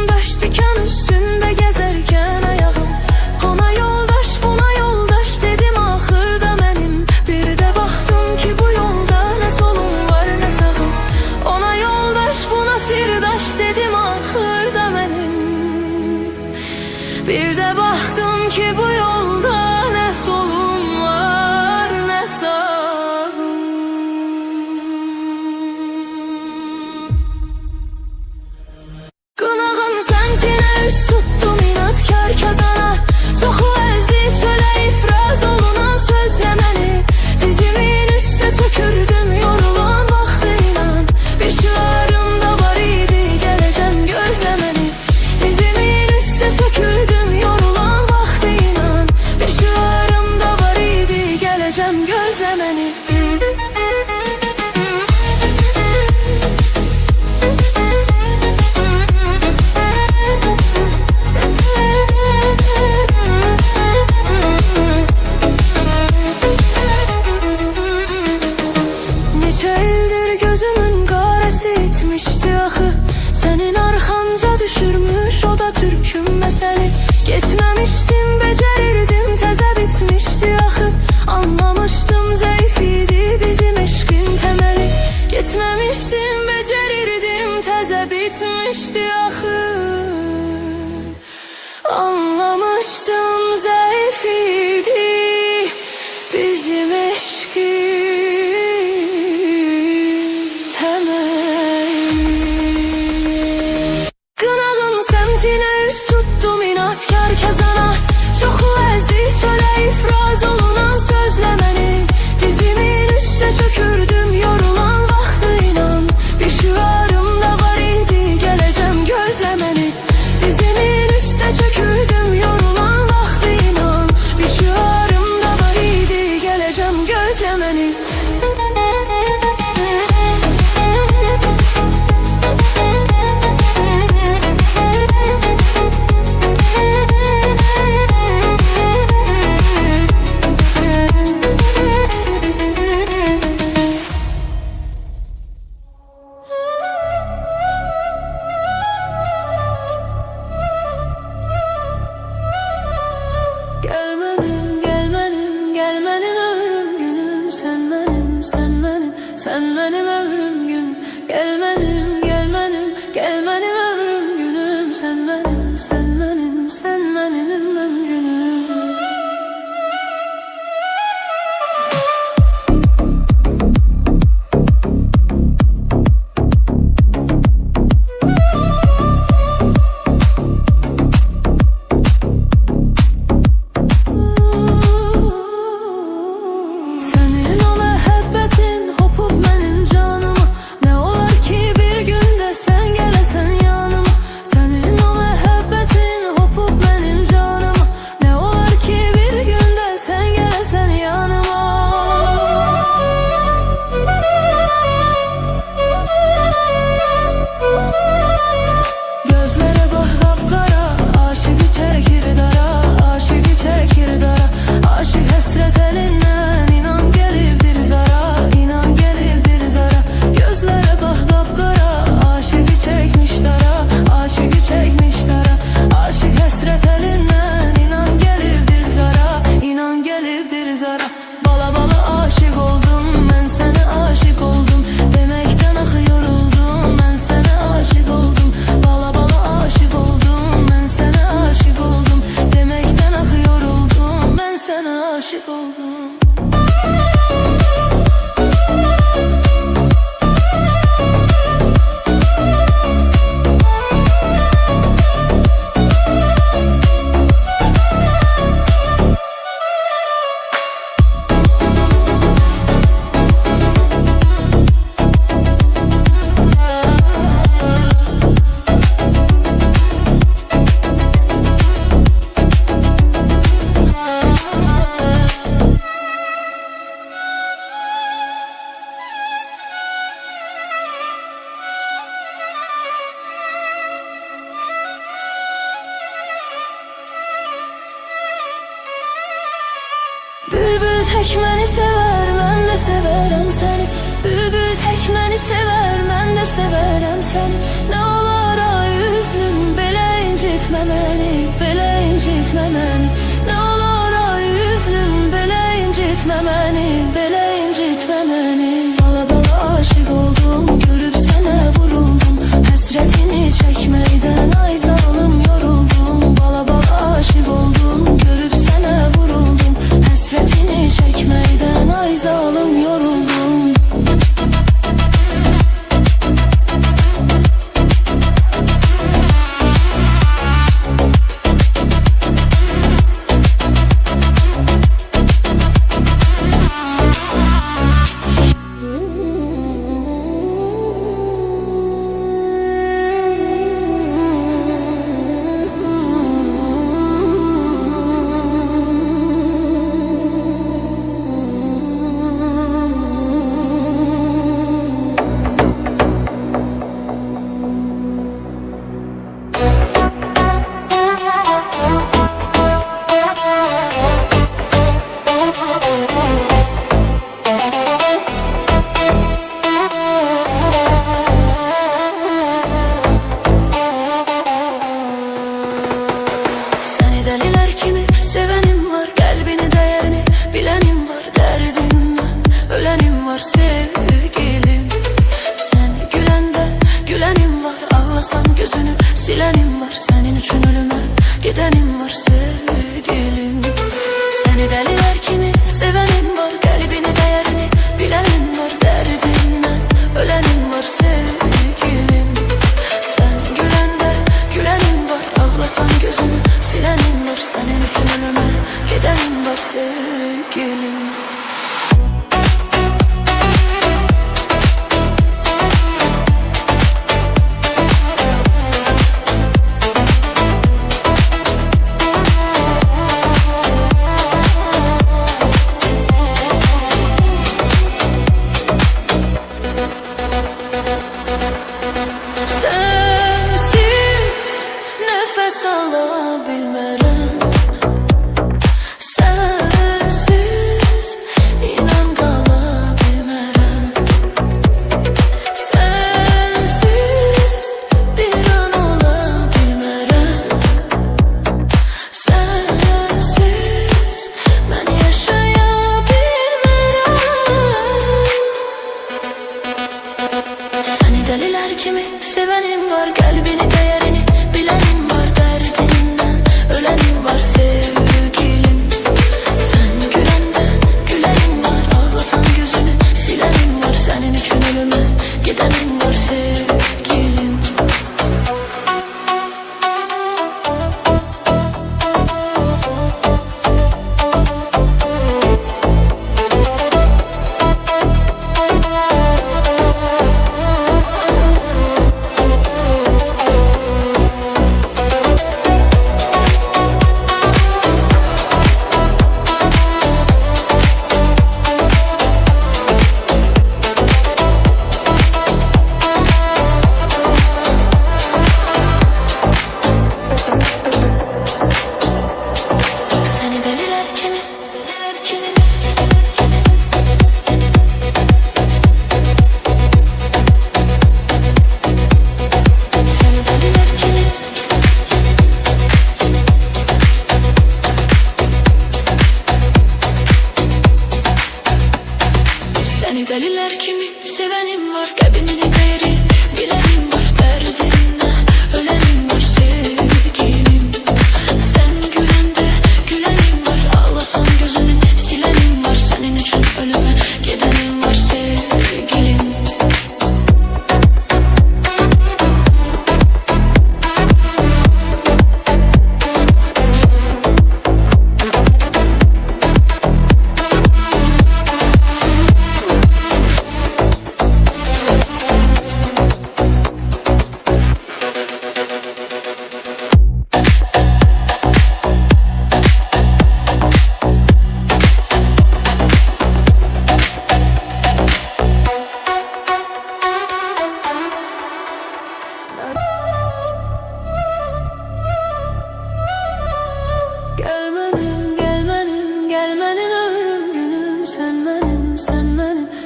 daş diken üstünde gezerken ayağım. Ona yoldaş buna yoldaş dedim ahırda benim. Bir de baktım ki bu yolda ne solum var ne sağım. Ona yoldaş buna sirdaş dedim ahırda benim. Bir de baktım ki bu yolda ne solum var ne sağım. Qınağın səmtinə üst tuttum inatkar kazana. Çoxu əzdi çölə ifraz olunan sözlə məni. Dizimin üstə çökürdüm yorulan vaxtıyla. Bir şüarım da var idi gələcəm gözlə məni. Dizimin üstə çökürdüm yorulan vaxtıyla. Bir şüarım da var idi gələcəm gözlə məni. Neçə ildir gözümün qarəsi itmişdi axı. Sənin arxanca düşürmüş o da türküm məsəli. Getməmişdim, becərirdim, təzə bitmişdi axı. Anlamışdım, zəif idi bizim eşqin təməli. Getməmişdim, becərirdim, təzə bitmişdi axı. Anlamışdım, zəif idi bizim eşqin təməli. Qınağın səmtinə üst tuttum inatkar kazana. Çoxu əzdi çölə ifraz olunan sözlə məni. Dizimin üstə çökürdüm yorulan vaxtıyla. Bir şüarım da var idi gələcəm gözlə məni. Dizimin üstə çökürdüm yorulan vaxtıyla. Bir şüarım da var idi gələcəm gözlə məni. Sen benim ömrüm günüm. Gelmedim, gelmedim, gelmedim ömrüm günüm. Sen benim, sen benim, sen benim ömrüm günüm. Aşık oldum. Bülbül tek məni sever, mən də severəm səni. Bülbül tek məni sever, mən də severəm səni. Nə olar ay üzlüm belə incitme beni, böyle incitme beni. Bala bala aşık oldum, görüp sana vuruldum. Hasretini çekmeyden ay zalim yoruldum. Bala bala aşık oldum, görüp sana vuruldum. Hasretini çekmeyden ay zalim yoruldum. Sevgilim, sen gülende gülenim var, ağlasan gözünü silenim var. Senin için ölüme gidenim var sevgilim. Seni deliler kimi sevenim var, kalbini değerini bilenim var. Derdinden ölenim var sevgilim. Sen gülende gülenim var, ağlasan gözünü silenim var. Senin için ölüme gidenim var sevgilim. Alabilmərəm, sənsiz inan qala bilmərəm. Sənsiz bir an ola bilmərəm. Sənsiz mən yaşaya bilmərəm. Səni dəlilər kimi sevenim var, qəlbini dəyərini bilənim var. Ölenim var sevgilim. Sen gülende gülenim var, ağlasan gözünü silenim var. Senin için ölüme gidenim var sevgilim. Seni deliler kimi sevenim var, kalbinin değeri bilenim var. Derdinden ölenim var sevgilim. Sen gülende gülenim var, ağlasan gözünü silenim var. Senin için ölüme gidenim var sevgilim.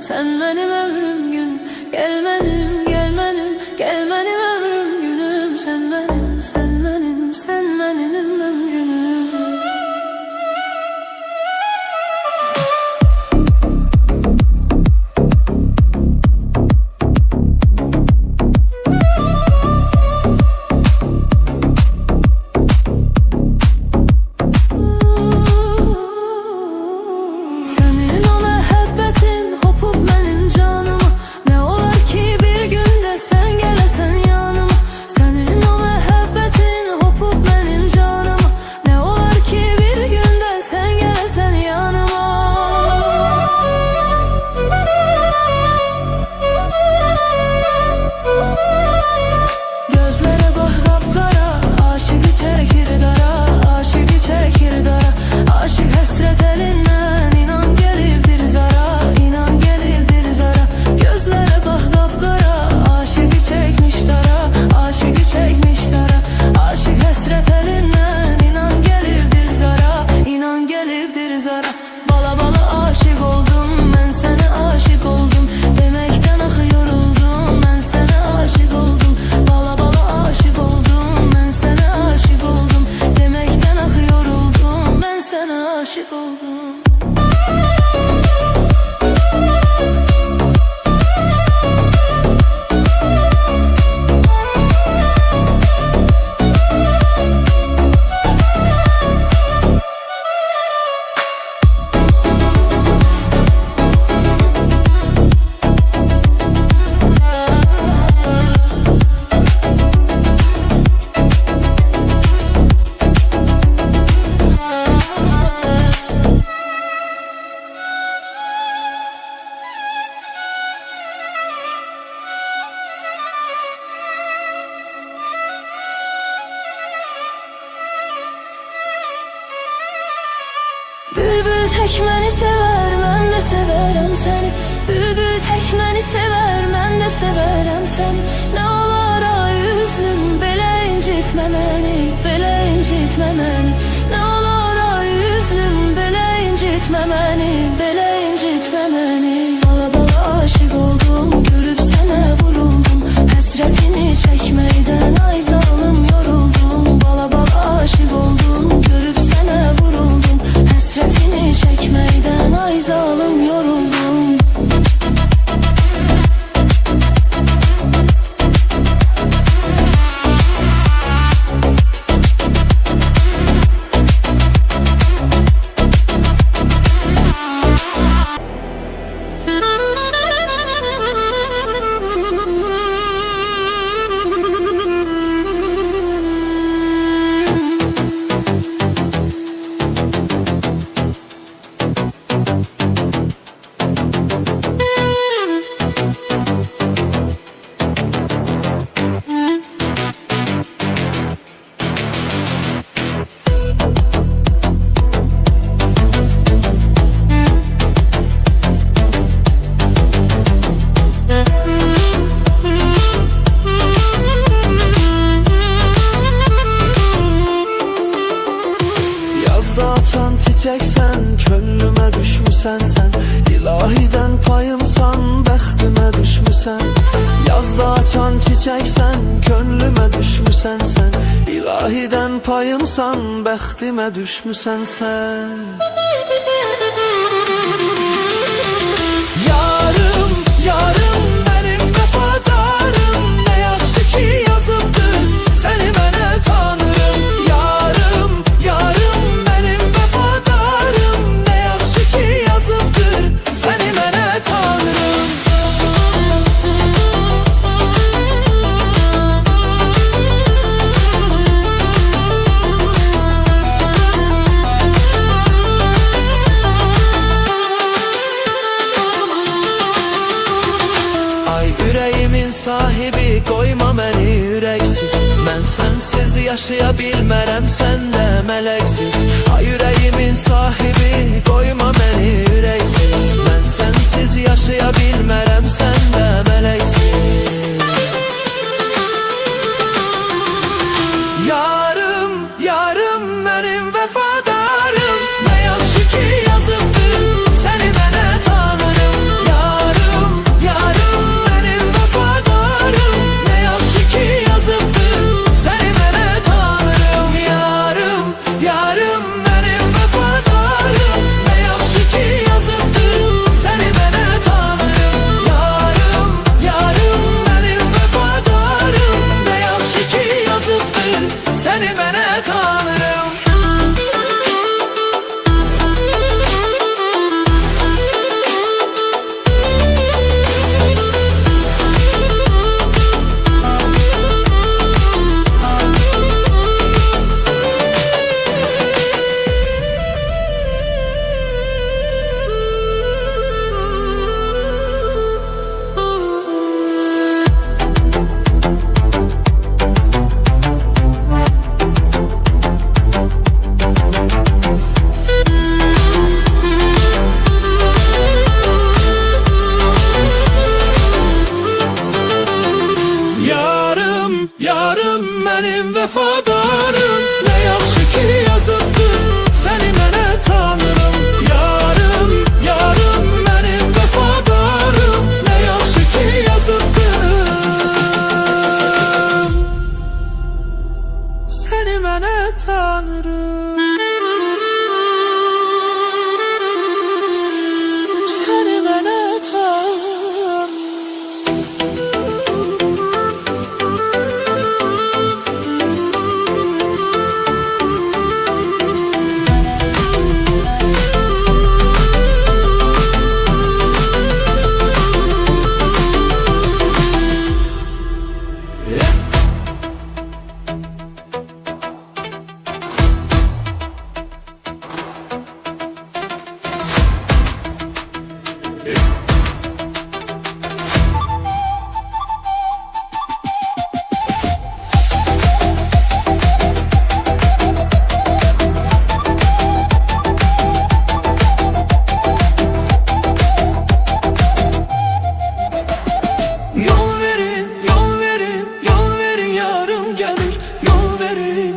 Sen benim ömrüm günüm, gelmedim, gelmedim, gelmedim ömrüm günüm. Sen benim, sen benim, sen benim ömrüm günüm. aşık oldum. Bülbül tek məni sevər, mən də sevərəm səni. Bülbül tek məni sevər, mən də sevərəm səni. Nə olar ay üzlüm, belə incitmə məni, belə incitmə məni. Nə olar ay üzlüm, belə incitmə məni, belə incitmə məni. Bala bala aşık oldum, görüb sənə vuruldum. Həsrətini çəkməkdən ay zalım yoruldum. Bala bala aşık oldum, görüb sənə vuruldum. Həsrətini çəkməkdən ay zalım yoruldum. Açan çiçeksen, könlüme düşmüsən sen. İlahiden payımsan, bəxtimə düşmüsən. Yazda açan çiçeksen, könlüme düşmüsən sen. İlahiden payımsan, bəxtimə düşmüsən sen. Yarım, yarım benim vəfadarım. Ne yaxşı ki yazıbdır, səni mənə tanırım. Yarım, yarım benim vəfadarım. Ne yaxşı ki yazıbdır, səni mənə tanırım. Ay yüreğimin sahibi, koyma məni yüreksiz. Mən sənsiz yaşaya bilmərəm, sən də mələksiz. Ay yüreğimin sahibi, koyma məni yüreksiz. Mən sənsiz yaşaya bilmərəm, sən də mələksiz. Yarım, yarım benim vəfadarım. Ne yaxşı ki yazıbdır, səni mənə tanırım. Yarım, yarım benim vəfadarım. Ne yaxşı ki yazıbdır, səni mənə tanırım. Yarım, yarım benim vəfadarım. Ne yaxşı ki yazıbdır, səni mənə tanırım. Yarım, yarım benim vəfadarım. Ne yaxşı ki yazıbdır, səni mənə tanırım. Yarım, yarım benim vəfadarım. Ne yaxşı ki yazıbdır, səni mənə tanırım. Yarım, yarım benim vəfadarım. Ne yaxşı ki yazıbdır, səni mənə tanırım.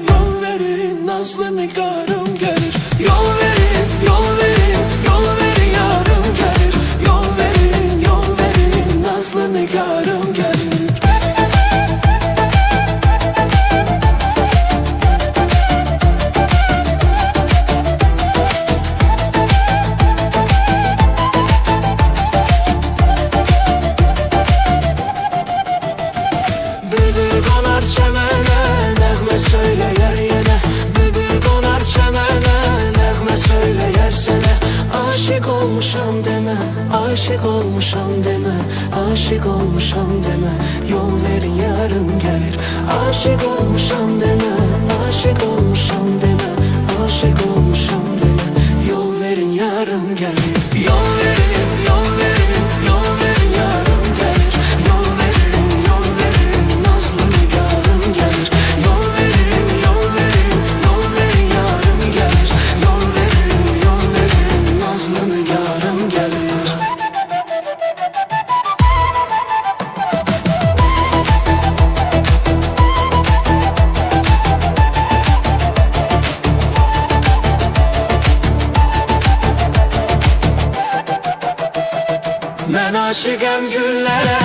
yol verin, nazlı nigarım gelir. Yol verin, yol verin, yol verin, yarım gelir. Yol verin, yol verin, nazlı nigarım gelir. Bülbül konar çemene, nəğmə söyleyer yine. Bülbül konar çemene, nəğmə söyleyer sene. Aşık olmuşam deme, aşık olmuşam deme, aşık olmuşam deme. Yol verin yarın gelir. Aşık olmuşam deme, aşık olmuşam deme, aşık olmuşam deme. Yol verin yarın gelir. Yol verin, yol verin, yol verin, yarın gelir. Yol verin, yol verin, nazlı nigarım gelir. Yol verin, yol verin, yol verin, yarın gelir. Yol verin, yol verin, nazlı nigarım gelir. Ben aşıkım güllere,